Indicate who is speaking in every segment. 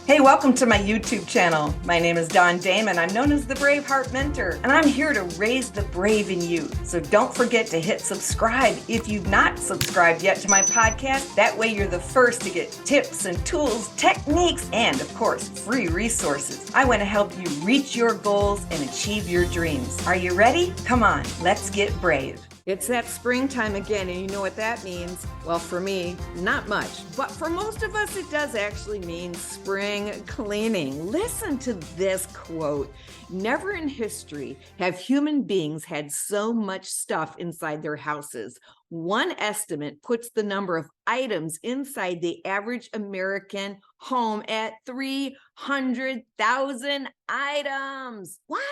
Speaker 1: Hey, welcome to my YouTube channel. My name is Dawn Damon. I'm known as the BraveHeart Mentor, and I'm here to raise the brave in you. So don't forget to hit subscribe if you've not subscribed yet to my podcast. That way you're the first to get tips and tools, techniques, and of course, free resources. I want to help you reach your goals and achieve your dreams. Are you ready? Come on, let's get brave. It's that springtime again, and you know what that means? Well, for me, not much, but for most of us, it does actually mean spring cleaning. Listen to this quote. Never in history have human beings had so much stuff inside their houses. One estimate puts the number of items inside the average American home at 300,000 items. What?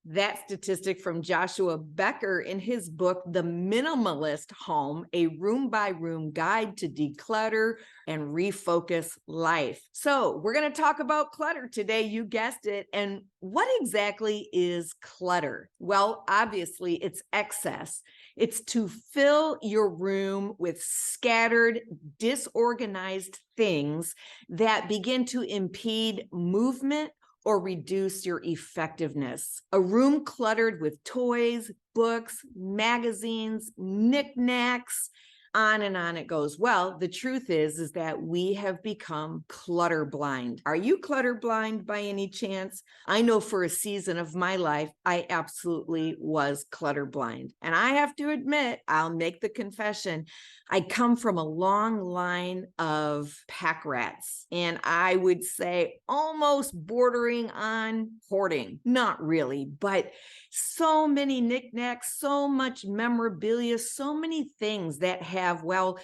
Speaker 1: That statistic from Joshua Becker in his book, The Minimalist Home, a room-by-room guide to declutter and refocus life. So we're going to talk about clutter today, you guessed it. And what exactly is clutter? Well, obviously it's excess. It's to fill your room with scattered, disorganized things that begin to impede movement or reduce your effectiveness. A room cluttered with toys, books, magazines, knickknacks, on and on it goes. Well, the truth is that we have become clutter blind. Are you clutter blind by any chance? I know for a season of my life, I absolutely was clutter blind. And I have to admit, I'll make the confession, I come from a long line of pack rats, and I would say almost bordering on hoarding. Not really, but so many knickknacks, so much memorabilia, so many things that have, well,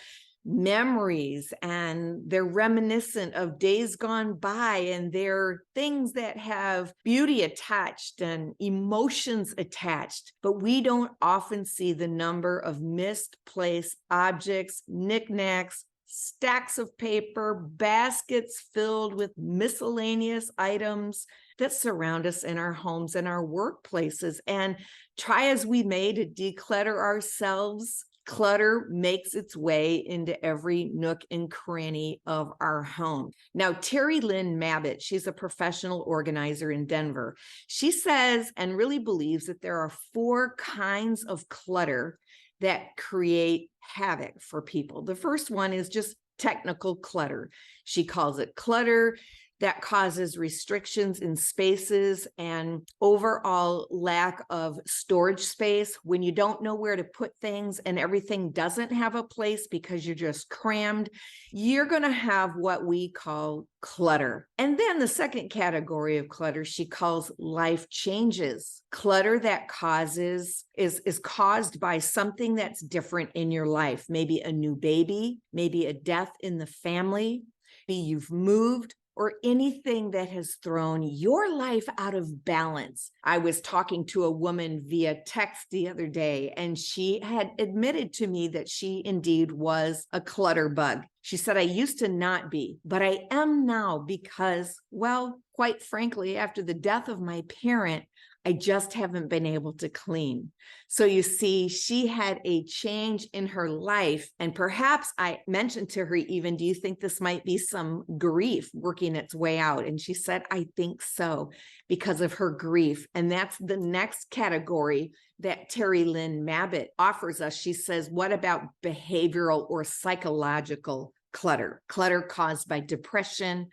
Speaker 1: memories, and they're reminiscent of days gone by, and they're things that have beauty attached and emotions attached. But we don't often see the number of misplaced objects, knickknacks, stacks of paper, baskets filled with miscellaneous items that surround us in our homes and our workplaces. And try as we may to declutter ourselves, clutter makes its way into every nook and cranny of our home. Now, Terry Lynn Mabbitt, she's a professional organizer in Denver. She says and really believes that there are 4 kinds of clutter that create havoc for people. The first one is just technical clutter. She calls it clutter that causes restrictions in spaces and overall lack of storage space. When you don't know where to put things and everything doesn't have a place because you're just crammed, you're going to have what we call clutter. And then the second category of clutter she calls life changes. Clutter that is caused by something that's different in your life. Maybe a new baby, maybe a death in the family, maybe you've moved, or anything that has thrown your life out of balance. I was talking to a woman via text the other day, and she had admitted to me that she indeed was a clutter bug. She said, I used to not be, but I am now because, well, quite frankly, after the death of my parent, I just haven't been able to clean. So you see, she had a change in her life. And perhaps I mentioned to her even, do you think this might be some grief working its way out? And she said, I think so, because of her grief. And that's the next category that Terry Lynn Mabbitt offers us. She says, what about behavioral or psychological clutter? Clutter caused by depression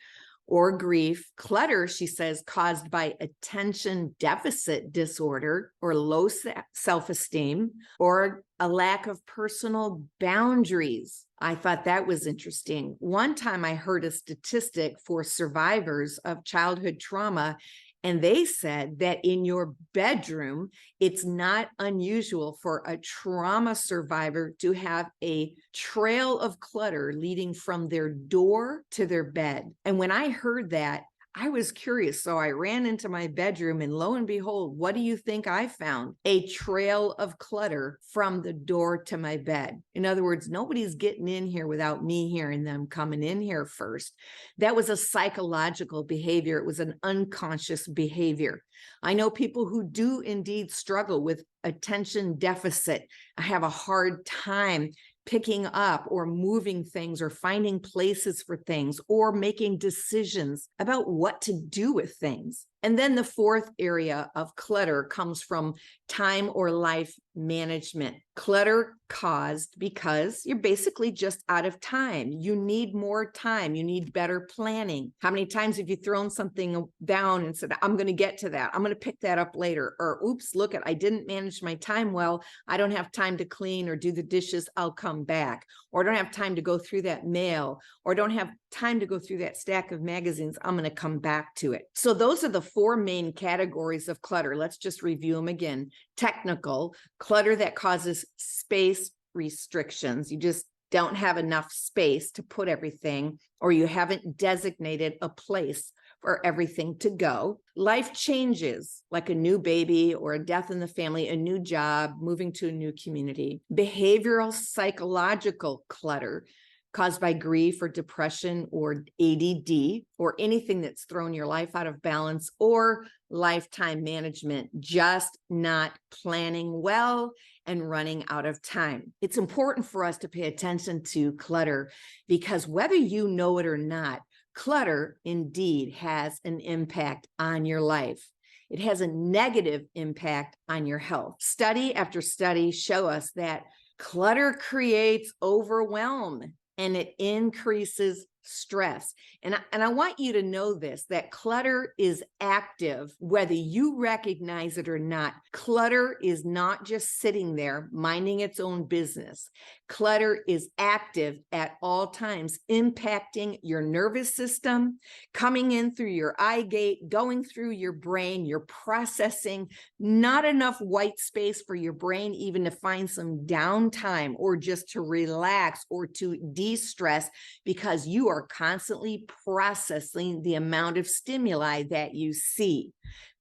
Speaker 1: or grief. Clutter, she says, caused by attention deficit disorder or low self-esteem or a lack of personal boundaries. I thought that was interesting. One time I heard a statistic for survivors of childhood trauma, and they said that in your bedroom, it's not unusual for a trauma survivor to have a trail of clutter leading from their door to their bed. And when I heard that, I was curious. So I ran into my bedroom, and lo and behold, what do you think I found? A trail of clutter from the door to my bed. In other words, nobody's getting in here without me hearing them coming in here first. That was a psychological behavior. It was an unconscious behavior. I know people who do indeed struggle with attention deficit. I have a hard time picking up or moving things or finding places for things or making decisions about what to do with things. And then the fourth area of clutter comes from time or life management. Clutter caused because you're basically just out of time. You need more time. You need better planning. How many times have you thrown something down and said, I'm going to get to that. I'm going to pick that up later. Or, oops, look, I didn't manage my time well. I don't have time to clean or do the dishes. I'll come back. Or I don't have time to go through that mail. Or I don't have time to go through that stack of magazines. I'm going to come back to it. So those are the four main categories of clutter. Let's just review them again. Technical, clutter that causes space restrictions. You just don't have enough space to put everything, or you haven't designated a place for everything to go. Life changes, like a new baby or a death in the family, a new job, moving to a new community. Behavioral psychological clutter caused by grief or depression or ADD or anything that's thrown your life out of balance, or lifetime management, just not planning well and running out of time. It's important for us to pay attention to clutter because whether you know it or not, clutter indeed has an impact on your life. It has a negative impact on your health. Study after study show us that clutter creates overwhelm and it increases stress. And I want you to know this, that clutter is active, whether you recognize it or not. Clutter is not just sitting there minding its own business. Clutter is active at all times, impacting your nervous system, coming in through your eye gate, going through your brain, you're processing, not enough white space for your brain even to find some downtime or just to relax or to de-stress, because you are constantly processing the amount of stimuli that you see.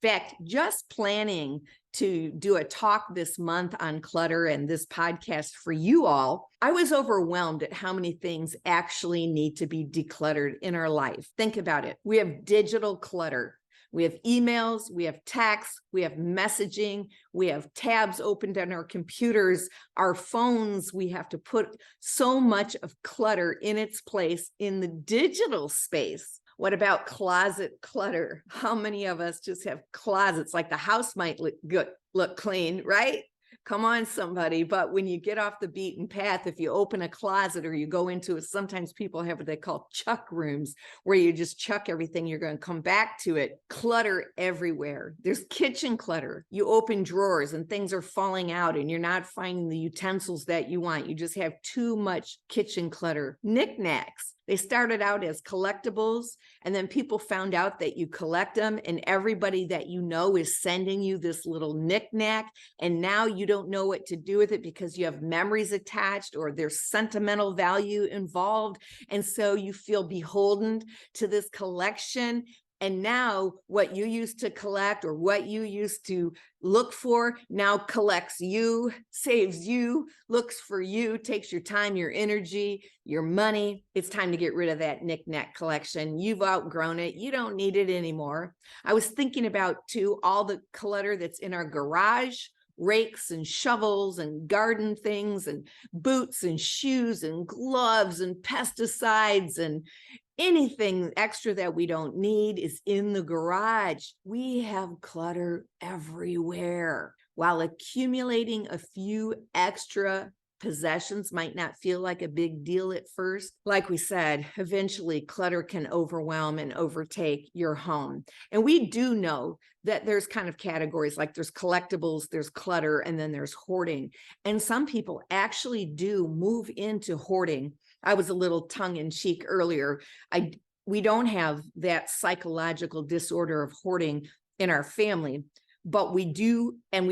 Speaker 1: In fact, just planning to do a talk this month on clutter and this podcast for you all, I was overwhelmed at how many things actually need to be decluttered in our life. Think about it. We have digital clutter. We have emails, we have texts, we have messaging, we have tabs opened on our computers, our phones. We have to put so much of clutter in its place in the digital space. What about closet clutter? How many of us just have closets? Like the house might look good, look clean, right? Come on, somebody. But when you get off the beaten path, if you open a closet or you go into it, sometimes people have what they call chuck rooms, where you just chuck everything. You're going to come back to it. Clutter everywhere. There's kitchen clutter. You open drawers and things are falling out and you're not finding the utensils that you want. You just have too much kitchen clutter. Knickknacks. They started out as collectibles, and then people found out that you collect them, and everybody that you know is sending you this little knickknack, and now you don't know what to do with it because you have memories attached or there's sentimental value involved, and so you feel beholden to this collection. And now what you used to collect or what you used to look for now collects you, saves you, looks for you, takes your time, your energy, your money. It's time to get rid of that knick-knack collection. You've outgrown it. You don't need it anymore. I was thinking about, too, all the clutter that's in our garage, rakes and shovels and garden things and boots and shoes and gloves and pesticides and anything extra that we don't need is in the garage. We have clutter everywhere. While accumulating a few extra possessions might not feel like a big deal at first, like we said, eventually clutter can overwhelm and overtake your home. And we do know that there's kind of categories, like there's collectibles, there's clutter, and then there's hoarding. And some people actually do move into hoarding. I was a little tongue-in-cheek earlier. We don't have that psychological disorder of hoarding in our family, but we do, and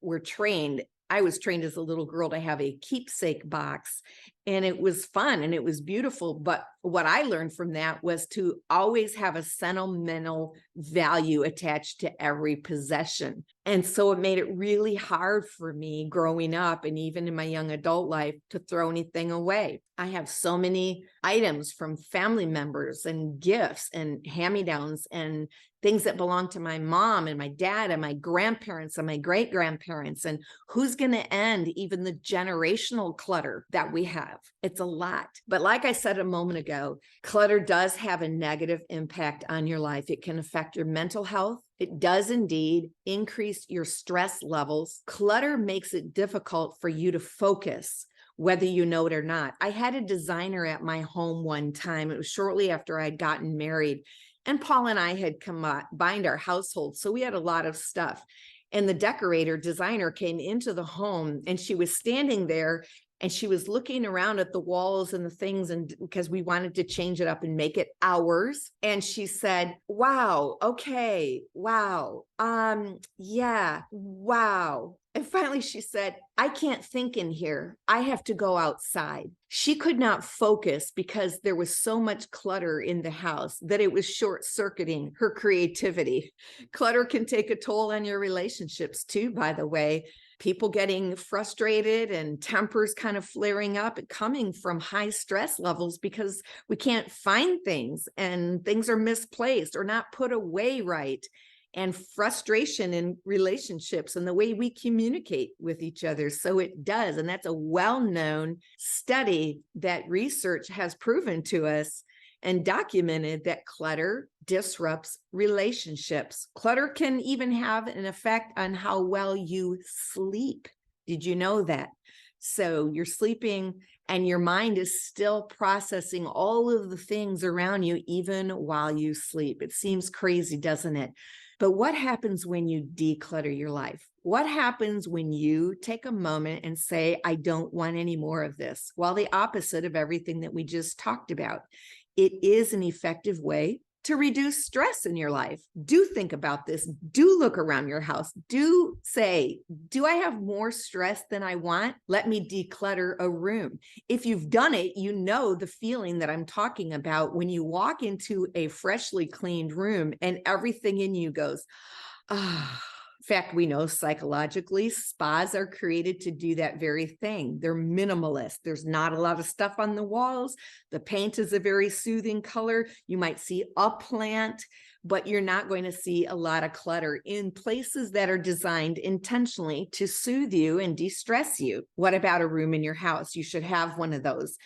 Speaker 1: we're trained. I was trained as a little girl to have a keepsake box, and it was fun and it was beautiful. But what I learned from that was to always have a sentimental value attached to every possession. And so it made it really hard for me growing up and even in my young adult life to throw anything away. I have so many items from family members and gifts and hand-me-downs and things that belong to my mom and my dad and my grandparents and my great-grandparents. And who's going to end even the generational clutter that we have? It's a lot. But like I said a moment ago, clutter does have a negative impact on your life. It can affect your mental health. It does indeed increase your stress levels. Clutter makes it difficult for you to focus, whether you know it or not. I had a designer at my home one time. It was shortly after I'd gotten married. And Paul and I had combined our household. So we had a lot of stuff. And the designer came into the home and she was standing there and she was looking around at the walls and the things, and because we wanted to change it up and make it ours. And she said, wow, okay, wow, yeah, wow. And finally she said, I can't think in here. I have to go outside. She could not focus because there was so much clutter in the house that it was short-circuiting her creativity. Clutter can take a toll on your relationships too, by the way. People getting frustrated and tempers kind of flaring up, coming from high stress levels because we can't find things and things are misplaced or not put away right. And frustration in relationships and the way we communicate with each other. So it does. And that's a well-known study that research has proven to us and documented that clutter disrupts relationships. Clutter can even have an effect on how well you sleep. Did you know that? So you're sleeping and your mind is still processing all of the things around you, even while you sleep. It seems crazy, doesn't it? But what happens when you declutter your life? What happens when you take a moment and say, I don't want any more of this? Well, the opposite of everything that we just talked about. It is an effective way to reduce stress in your life. Do think about this. Do look around your house. Do say, do I have more stress than I want? Let me declutter a room. If you've done it, you know the feeling that I'm talking about when you walk into a freshly cleaned room and everything in you goes, ah. In fact, we know psychologically spas are created to do that very thing. They're minimalist. There's not a lot of stuff on the walls. The paint is a very soothing color. You might see a plant, but you're not going to see a lot of clutter in places that are designed intentionally to soothe you and de-stress you. What about a room in your house? You should have one of those.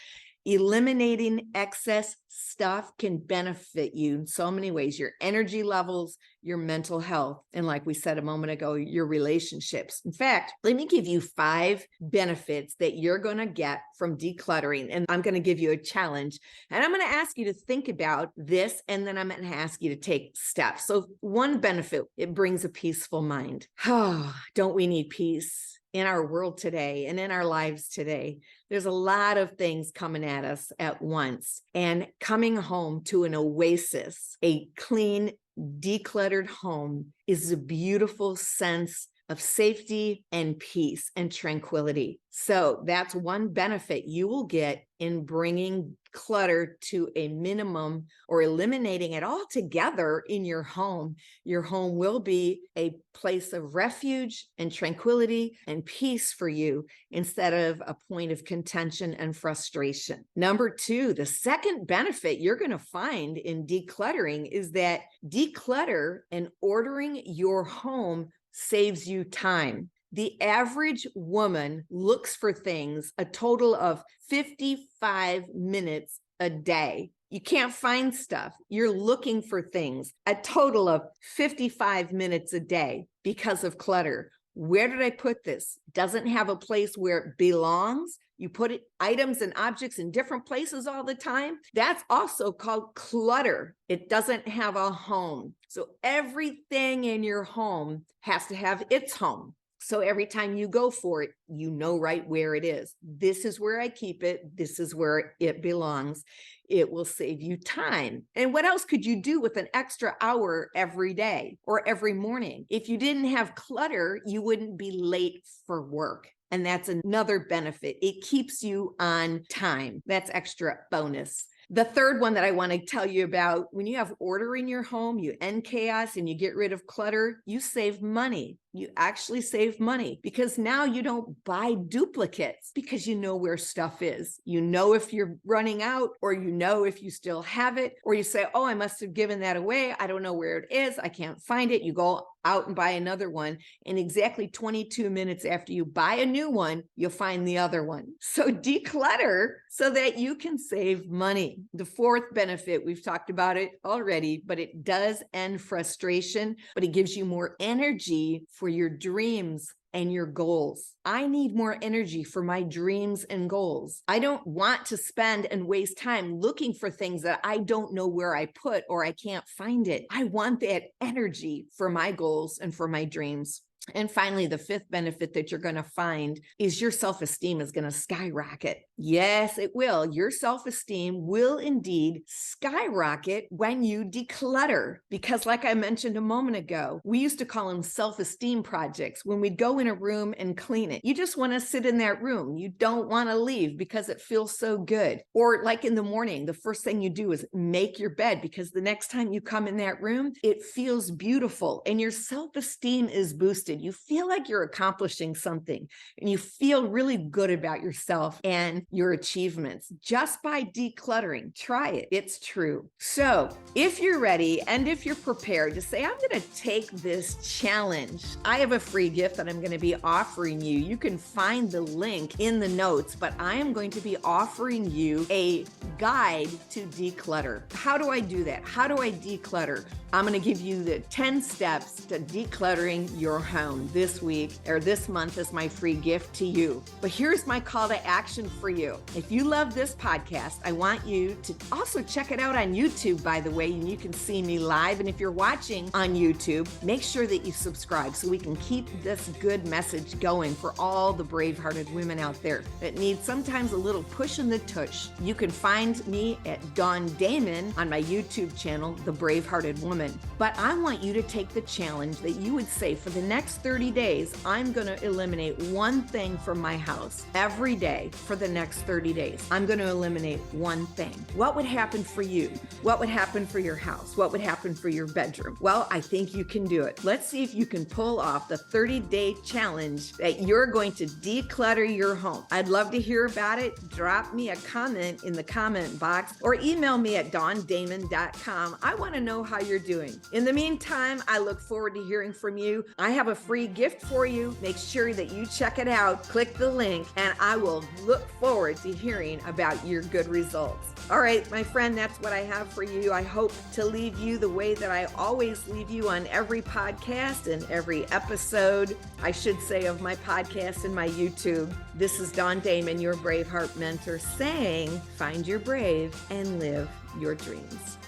Speaker 1: Eliminating excess stuff can benefit you in so many ways, your energy levels, your mental health, and like we said a moment ago, your relationships. In fact, let me give you 5 benefits that you're going to get from decluttering. And I'm going to give you a challenge and I'm going to ask you to think about this. And then I'm going to ask you to take steps. So one benefit, it brings a peaceful mind. Oh, don't we need peace? In our world today and in our lives today, there's a lot of things coming at us at once, and coming home to an oasis, a clean, decluttered home is a beautiful sense of safety and peace and tranquility. So that's one benefit you will get in bringing clutter to a minimum or eliminating it altogether in your home. Your home will be a place of refuge and tranquility and peace for you instead of a point of contention and frustration. Number 2, the second benefit you're going to find in decluttering is that declutter and ordering your home saves you time. The average woman looks for things a total of 55 minutes a day. You can't find stuff. You're looking for things a total of 55 minutes a day because of clutter. Where did I put this? Doesn't have a place where it belongs. You put items and objects in different places all the time. That's also called clutter. It doesn't have a home. So everything in your home has to have its home. So every time you go for it, you know right where it is. This is where I keep it. This is where it belongs. It will save you time. And what else could you do with an extra hour every day or every morning? If you didn't have clutter, you wouldn't be late for work. And that's another benefit. It keeps you on time. That's extra bonus. The third one that I want to tell you about, when you have order in your home, you end chaos and you get rid of clutter, you save money. You actually save money because now you don't buy duplicates because you know where stuff is. You know if you're running out, or you know if you still have it, or you say, oh, I must have given that away. I don't know where it is. I can't find it. You go out and buy another one. And exactly 22 minutes after you buy a new one, you'll find the other one. So declutter so that you can save money. The fourth benefit, we've talked about it already, but it does end frustration, but it gives you more energy for your dreams and your goals. I need more energy for my dreams and goals. I don't want to spend and waste time looking for things that I don't know where I put or I can't find it. I want that energy for my goals and for my dreams. And finally, the fifth benefit that you're going to find is your self-esteem is going to skyrocket. Yes, it will. Your self-esteem will indeed skyrocket when you declutter. Because like I mentioned a moment ago, we used to call them self-esteem projects. When we'd go in a room and clean it, you just want to sit in that room. You don't want to leave because it feels so good. Or like in the morning, the first thing you do is make your bed because the next time you come in that room, it feels beautiful and your self-esteem is boosted. You feel like you're accomplishing something and you feel really good about yourself and your achievements just by decluttering. Try it. It's true. So if you're ready and if you're prepared to say, I'm going to take this challenge, I have a free gift that I'm going to be offering you. You can find the link in the notes, but I am going to be offering you a guide to declutter. How do I do that? How do I declutter? I'm going to give you the 10 steps to decluttering your home this week or this month as my free gift to you. But here's my call to action for you. If you love this podcast, I want you to also check it out on YouTube, by the way, and you can see me live. And if you're watching on YouTube, make sure that you subscribe so we can keep this good message going for all the brave-hearted women out there that need sometimes a little push in the tush. You can find me at Dawn Damon on my YouTube channel, The Brave-Hearted Woman. But I want you to take the challenge that you would say, for the next 30 days, I'm going to eliminate one thing from my house every day for the next 30 days. I'm going to eliminate one thing. What would happen for you? What would happen for your house? What would happen for your bedroom? Well, I think you can do it. Let's see if you can pull off the 30-day challenge that you're going to declutter your home. I'd love to hear about it. Drop me a comment in the comment box or email me at dawndamon.com. I want to know how you're doing. In the meantime, I look forward to hearing from you. I have a free gift for you. Make sure that you check it out. Click the link, and I will look forward to hearing about your good results. All right, my friend, that's what I have for you. I hope to leave you the way that I always leave you on every podcast and every episode, I should say, of my podcast and my YouTube. This is Dawn Damon, your Braveheart mentor, saying, find your brave and live your dreams.